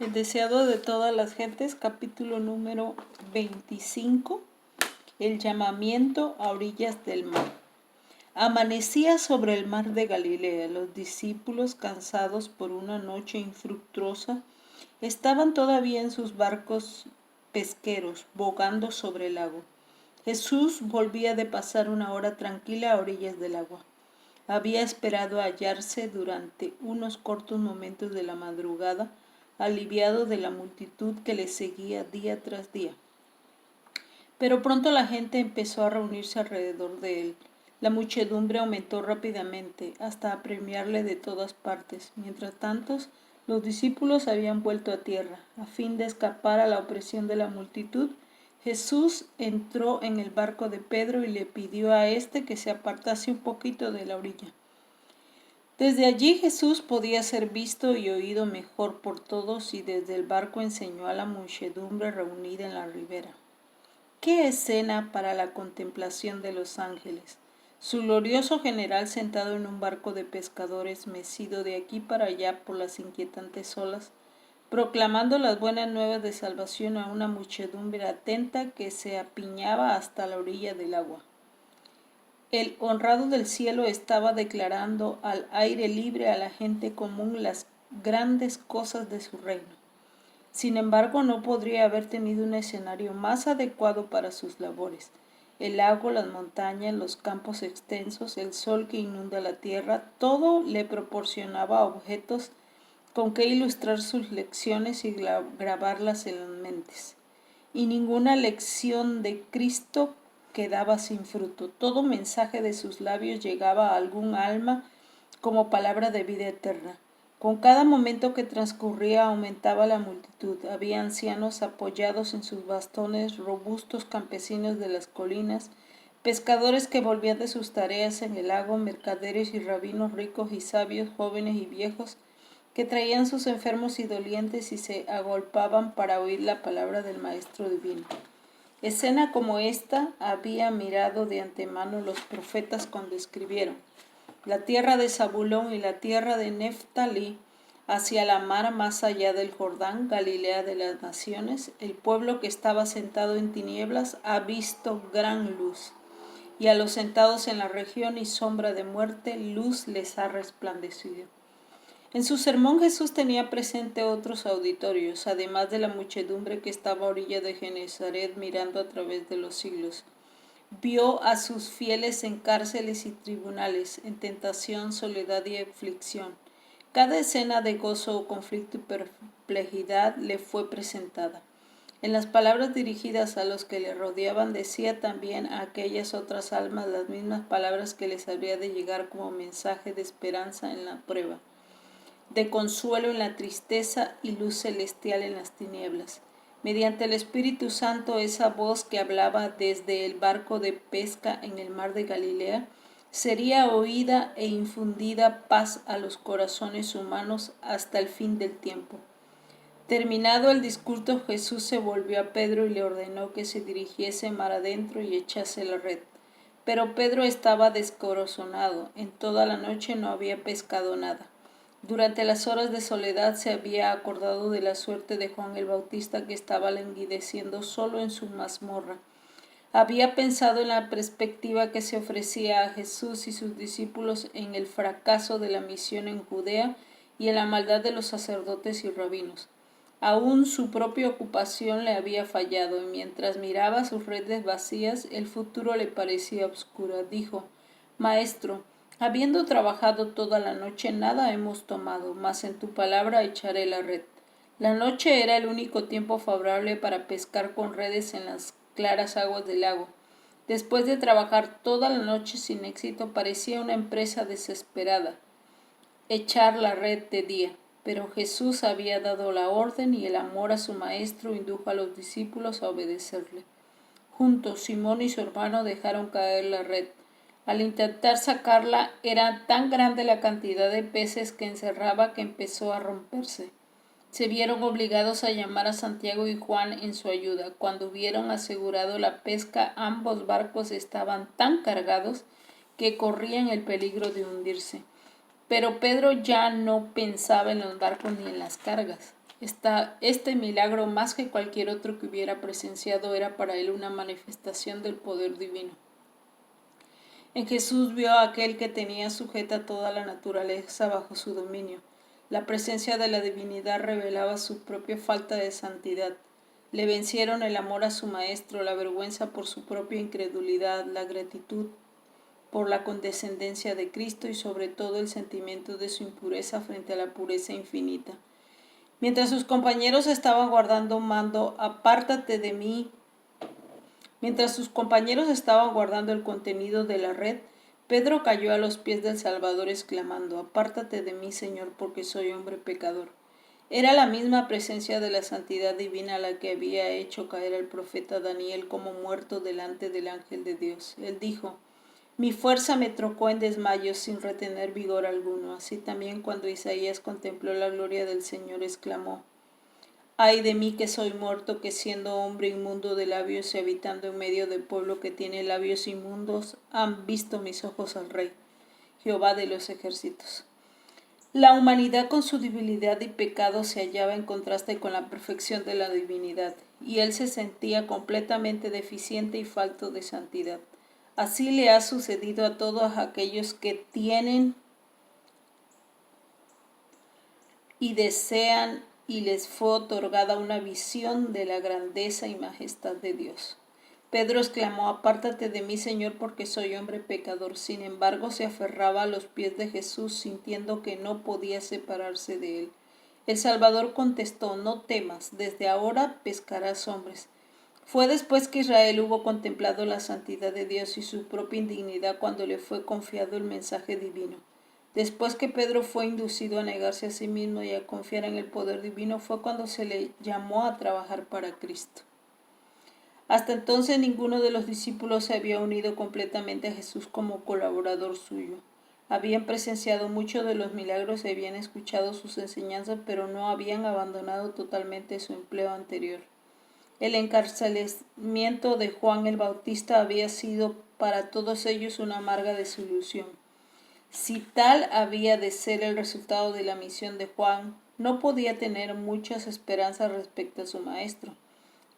El deseado de todas las gentes, capítulo número 25, el llamamiento a orillas del mar. Amanecía sobre el mar de Galilea. Los discípulos, cansados por una noche infructuosa, estaban todavía en sus barcos pesqueros, bogando sobre el lago. Jesús volvía de pasar una hora tranquila a orillas del agua. Había esperado hallarse durante unos cortos momentos de la madrugada, aliviado de la multitud que le seguía día tras día. Pero pronto la gente empezó a reunirse alrededor de él. La muchedumbre aumentó rápidamente, hasta apremiarle de todas partes. Mientras tanto, los discípulos habían vuelto a tierra. A fin de escapar a la opresión de la multitud, Jesús entró en el barco de Pedro y le pidió a éste que se apartase un poquito de la orilla. Desde allí Jesús podía ser visto y oído mejor por todos, y desde el barco enseñó a la muchedumbre reunida en la ribera. ¡Qué escena para la contemplación de los ángeles! Su glorioso general sentado en un barco de pescadores, mecido de aquí para allá por las inquietantes olas, proclamando las buenas nuevas de salvación a una muchedumbre atenta que se apiñaba hasta la orilla del agua. El honrado del cielo estaba declarando al aire libre a la gente común las grandes cosas de su reino. Sin embargo, no podría haber tenido un escenario más adecuado para sus labores. El lago, las montañas, los campos extensos, el sol que inunda la tierra, todo le proporcionaba objetos con que ilustrar sus lecciones y grabarlas en las mentes. Y ninguna lección de Cristo quedaba sin fruto. Todo mensaje de sus labios llegaba a algún alma como palabra de vida eterna. Con cada momento que transcurría aumentaba la multitud. Había ancianos apoyados en sus bastones, robustos campesinos de las colinas, pescadores que volvían de sus tareas en el lago, mercaderes y rabinos ricos y sabios, jóvenes y viejos, que traían sus enfermos y dolientes y se agolpaban para oír la palabra del Maestro Divino. Escena como esta había mirado de antemano los profetas cuando escribieron: la tierra de Zabulón y la tierra de Neftalí, hacia la mar más allá del Jordán, Galilea de las naciones, el pueblo que estaba sentado en tinieblas ha visto gran luz, y a los sentados en la región y sombra de muerte, luz les ha resplandecido. En su sermón Jesús tenía presente otros auditorios, además de la muchedumbre que estaba a orilla de Genezaret mirando a través de los siglos. Vio a sus fieles en cárceles y tribunales, en tentación, soledad y aflicción. Cada escena de gozo o conflicto y perplejidad le fue presentada. En las palabras dirigidas a los que le rodeaban decía también a aquellas otras almas las mismas palabras que les habría de llegar como mensaje de esperanza en la prueba, de consuelo en la tristeza y luz celestial en las tinieblas. Mediante el Espíritu Santo, esa voz que hablaba desde el barco de pesca en el mar de Galilea sería oída e infundida paz a los corazones humanos hasta el fin del tiempo. Terminado el discurso, Jesús se volvió a Pedro y le ordenó que se dirigiese mar adentro y echase la red. Pero Pedro estaba descorazonado. En toda la noche no había pescado nada. Durante las horas de soledad se había acordado de la suerte de Juan el Bautista, que estaba languideciendo solo en su mazmorra. Había pensado en la perspectiva que se ofrecía a Jesús y sus discípulos en el fracaso de la misión en Judea y en la maldad de los sacerdotes y rabinos. Aún su propia ocupación le había fallado, y mientras miraba sus redes vacías, el futuro le parecía oscuro. Dijo: Maestro, habiendo trabajado toda la noche, nada hemos tomado, mas en tu palabra echaré la red. La noche era el único tiempo favorable para pescar con redes en las claras aguas del lago. Después de trabajar toda la noche sin éxito, parecía una empresa desesperada echar la red de día. Pero Jesús había dado la orden, y el amor a su maestro indujo a los discípulos a obedecerle. Juntos, Simón y su hermano dejaron caer la red. Al intentar sacarla, era tan grande la cantidad de peces que encerraba que empezó a romperse. Se vieron obligados a llamar a Santiago y Juan en su ayuda. Cuando hubieron asegurado la pesca, ambos barcos estaban tan cargados que corrían el peligro de hundirse. Pero Pedro ya no pensaba en los barcos ni en las cargas. Este milagro, más que cualquier otro que hubiera presenciado, era para él una manifestación del poder divino. En Jesús vio a aquel que tenía sujeta toda la naturaleza bajo su dominio. La presencia de la divinidad revelaba su propia falta de santidad. Le vencieron el amor a su maestro, la vergüenza por su propia incredulidad, la gratitud por la condescendencia de Cristo y sobre todo el sentimiento de su impureza frente a la pureza infinita. Mientras sus compañeros estaban guardando mando, apártate de mí. Mientras sus compañeros estaban guardando el contenido de la red, Pedro cayó a los pies del Salvador exclamando: apártate de mí, Señor, porque soy hombre pecador. Era la misma presencia de la santidad divina la que había hecho caer al profeta Daniel como muerto delante del ángel de Dios. Él dijo: mi fuerza me trocó en desmayo sin retener vigor alguno. Así también cuando Isaías contempló la gloria del Señor exclamó: ay de mí que soy muerto, que siendo hombre inmundo de labios y habitando en medio del pueblo que tiene labios inmundos, han visto mis ojos al Rey, Jehová de los ejércitos. La humanidad con su debilidad y pecado se hallaba en contraste con la perfección de la divinidad, y él se sentía completamente deficiente y falto de santidad. Así le ha sucedido a todos aquellos que tienen y desean y les fue otorgada una visión de la grandeza y majestad de Dios. Pedro exclamó: apártate de mí, Señor, porque soy hombre pecador. Sin embargo, se aferraba a los pies de Jesús, sintiendo que no podía separarse de él. El Salvador contestó: no temas, desde ahora pescarás hombres. Fue después que Israel hubo contemplado la santidad de Dios y su propia indignidad cuando le fue confiado el mensaje divino. Después que Pedro fue inducido a negarse a sí mismo y a confiar en el poder divino, fue cuando se le llamó a trabajar para Cristo. Hasta entonces ninguno de los discípulos se había unido completamente a Jesús como colaborador suyo. Habían presenciado muchos de los milagros y habían escuchado sus enseñanzas, pero no habían abandonado totalmente su empleo anterior. El encarcelamiento de Juan el Bautista había sido para todos ellos una amarga desilusión. Si tal había de ser el resultado de la misión de Juan, no podía tener muchas esperanzas respecto a su maestro,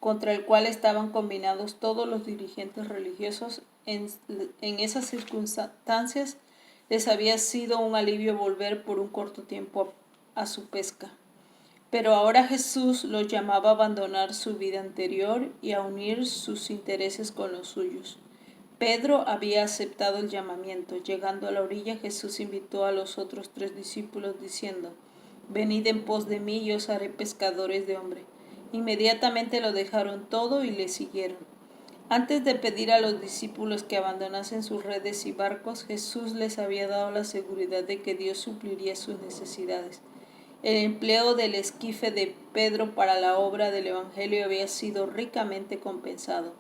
contra el cual estaban combinados todos los dirigentes religiosos. En esas circunstancias les había sido un alivio volver por un corto tiempo a su pesca. Pero ahora Jesús los llamaba a abandonar su vida anterior y a unir sus intereses con los suyos. Pedro había aceptado el llamamiento. Llegando a la orilla, Jesús invitó a los otros 3 discípulos diciendo: venid en pos de mí y os haré pescadores de hombre. Inmediatamente lo dejaron todo y le siguieron. Antes de pedir a los discípulos que abandonasen sus redes y barcos, Jesús les había dado la seguridad de que Dios supliría sus necesidades. El empleo del esquife de Pedro para la obra del Evangelio había sido ricamente compensado.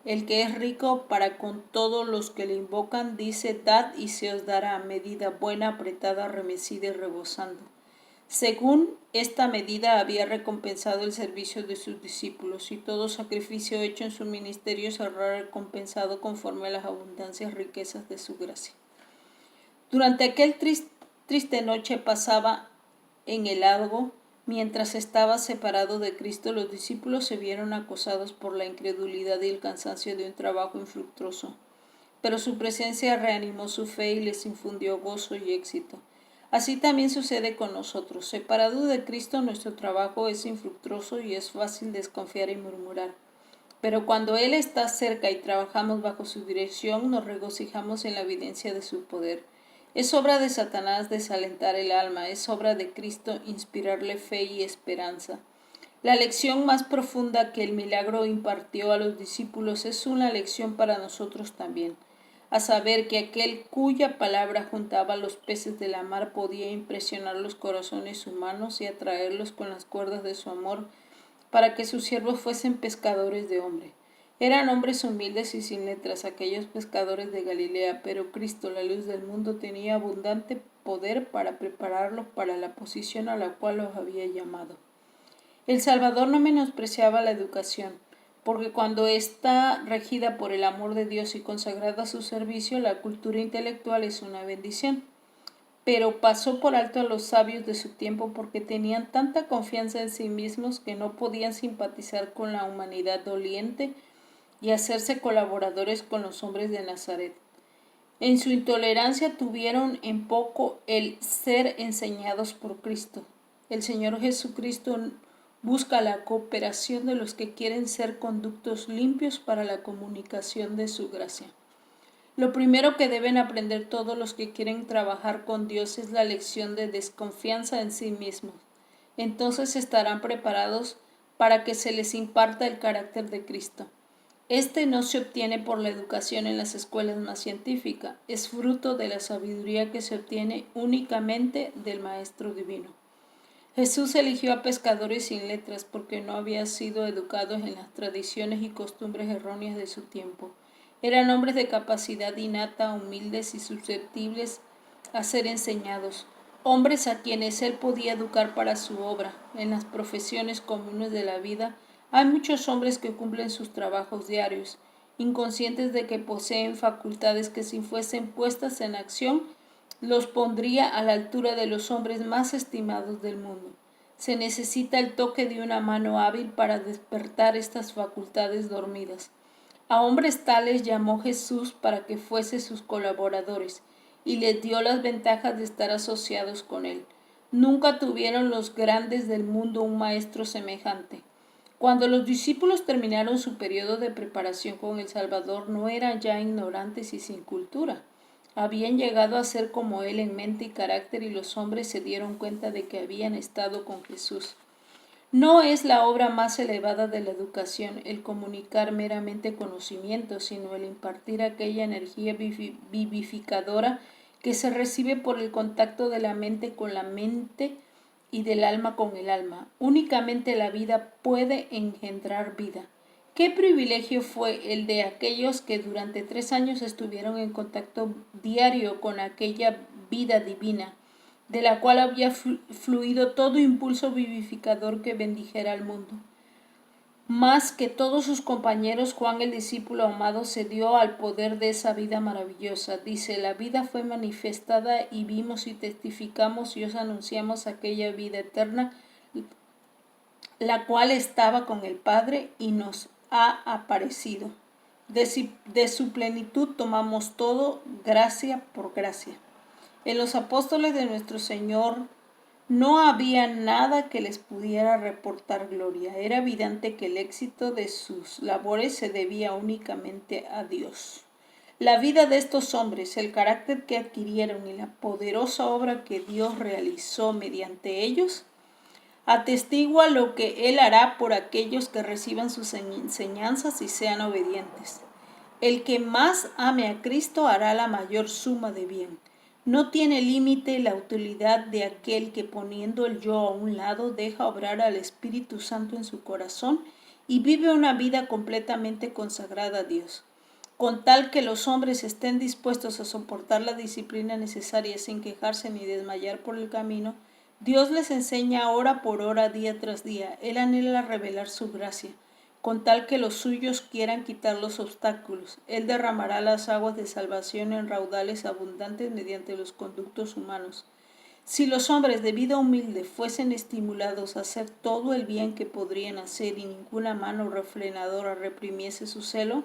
El que es rico para con todos los que le invocan, dice: dad y se os dará, medida buena, apretada, remecida y rebosando. Según esta medida había recompensado el servicio de sus discípulos, y todo sacrificio hecho en su ministerio será recompensado conforme a las abundancias riquezas de su gracia. Durante aquel triste noche pasaba en el lago, mientras estaba separado de Cristo, los discípulos se vieron acosados por la incredulidad y el cansancio de un trabajo infructuoso. Pero su presencia reanimó su fe y les infundió gozo y éxito. Así también sucede con nosotros. Separados de Cristo, nuestro trabajo es infructuoso y es fácil desconfiar y murmurar. Pero cuando Él está cerca y trabajamos bajo su dirección, nos regocijamos en la evidencia de su poder. Es obra de Satanás desalentar el alma, es obra de Cristo inspirarle fe y esperanza. La lección más profunda que el milagro impartió a los discípulos es una lección para nosotros también, a saber que aquel cuya palabra juntaba los peces de la mar podía impresionar los corazones humanos y atraerlos con las cuerdas de su amor para que sus siervos fuesen pescadores de hombre. Eran hombres humildes y sin letras aquellos pescadores de Galilea, pero Cristo, la luz del mundo, tenía abundante poder para prepararlos para la posición a la cual los había llamado. El Salvador no menospreciaba la educación, porque cuando está regida por el amor de Dios y consagrada a su servicio, la cultura intelectual es una bendición. pero pasó por alto a los sabios de su tiempo porque tenían tanta confianza en sí mismos que no podían simpatizar con la humanidad doliente y hacerse colaboradores con los hombres de Nazaret. En su intolerancia tuvieron en poco el ser enseñados por Cristo. El Señor Jesucristo busca la cooperación de los que quieren ser conductos limpios para la comunicación de su gracia. Lo primero que deben aprender todos los que quieren trabajar con Dios es la lección de desconfianza en sí mismos. Entonces estarán preparados para que se les imparta el carácter de Cristo. Este no se obtiene por la educación en las escuelas más científicas, es fruto de la sabiduría que se obtiene únicamente del Maestro Divino. Jesús eligió a pescadores sin letras porque no había sido educados en las tradiciones y costumbres erróneas de su tiempo. Eran hombres de capacidad innata, humildes y susceptibles a ser enseñados, hombres a quienes él podía educar para su obra. En las profesiones comunes de la vida hay muchos hombres que cumplen sus trabajos diarios, inconscientes de que poseen facultades que si fuesen puestas en acción los pondría a la altura de los hombres más estimados del mundo. Se necesita el toque de una mano hábil para despertar estas facultades dormidas. A hombres tales llamó Jesús para que fuesen sus colaboradores y les dio las ventajas de estar asociados con él. Nunca tuvieron los grandes del mundo un maestro semejante. Cuando los discípulos terminaron su periodo de preparación con el Salvador, no eran ya ignorantes y sin cultura. Habían llegado a ser como él en mente y carácter y los hombres se dieron cuenta de que habían estado con Jesús. No es la obra más elevada de la educación el comunicar meramente conocimiento, sino el impartir aquella energía vivificadora que se recibe por el contacto de la mente con la mente y del alma con el alma. Únicamente la vida puede engendrar vida. ¿Qué privilegio fue el de aquellos que durante 3 años estuvieron en contacto diario con aquella vida divina, de la cual había fluido todo impulso vivificador que bendijera al mundo? Más que todos sus compañeros, Juan el discípulo amado se dio al poder de esa vida maravillosa. Dice, la vida fue manifestada y vimos y testificamos y os anunciamos aquella vida eterna, la cual estaba con el Padre y nos ha aparecido. De su plenitud tomamos todo, gracia por gracia. En los apóstoles de nuestro Señor no había nada que les pudiera reportar gloria. Era evidente que el éxito de sus labores se debía únicamente a Dios. La vida de estos hombres, el carácter que adquirieron y la poderosa obra que Dios realizó mediante ellos, atestigua lo que Él hará por aquellos que reciban sus enseñanzas y sean obedientes. El que más ame a Cristo hará la mayor suma de bien. No tiene límite la utilidad de aquel que poniendo el yo a un lado deja obrar al Espíritu Santo en su corazón y vive una vida completamente consagrada a Dios. Con tal que los hombres estén dispuestos a soportar la disciplina necesaria sin quejarse ni desmayar por el camino, Dios les enseña hora por hora, día tras día. Él anhela revelar su gracia. Con tal que los suyos quieran quitar los obstáculos, Él derramará las aguas de salvación en raudales abundantes mediante los conductos humanos. Si los hombres de vida humilde fuesen estimulados a hacer todo el bien que podrían hacer y ninguna mano refrenadora reprimiese su celo,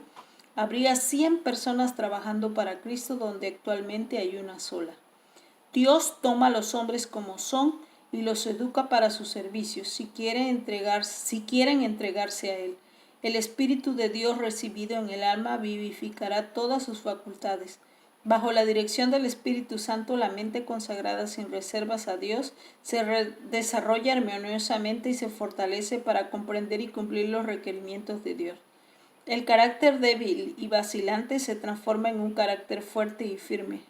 habría 100 personas trabajando para Cristo donde actualmente hay una sola. Dios toma a los hombres como son y los educa para su servicio, si quieren entregarse a Él. El Espíritu de Dios recibido en el alma vivificará todas sus facultades. Bajo la dirección del Espíritu Santo, la mente consagrada sin reservas a Dios se desarrolla armoniosamente y se fortalece para comprender y cumplir los requerimientos de Dios. El carácter débil y vacilante se transforma en un carácter fuerte y firme.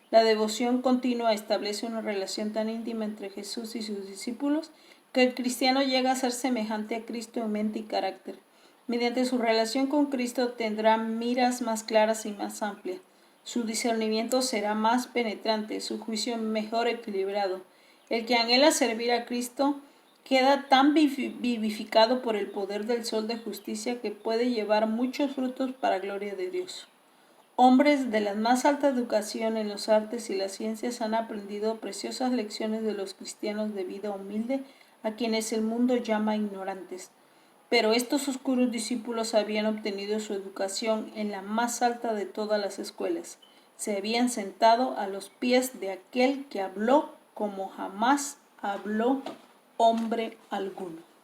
La devoción continua establece una relación tan íntima entre Jesús y sus discípulos que el cristiano llega a ser semejante a Cristo en mente y carácter. Mediante su relación con Cristo tendrá miras más claras y más amplias. Su discernimiento será más penetrante, su juicio mejor equilibrado. El que anhela servir a Cristo queda tan vivificado por el poder del sol de justicia que puede llevar muchos frutos para gloria de Dios. Hombres de la más alta educación en los artes y las ciencias han aprendido preciosas lecciones de los cristianos de vida humilde, a quienes el mundo llama ignorantes. Pero estos oscuros discípulos habían obtenido su educación en la más alta de todas las escuelas. Se habían sentado a los pies de aquel que habló como jamás habló hombre alguno.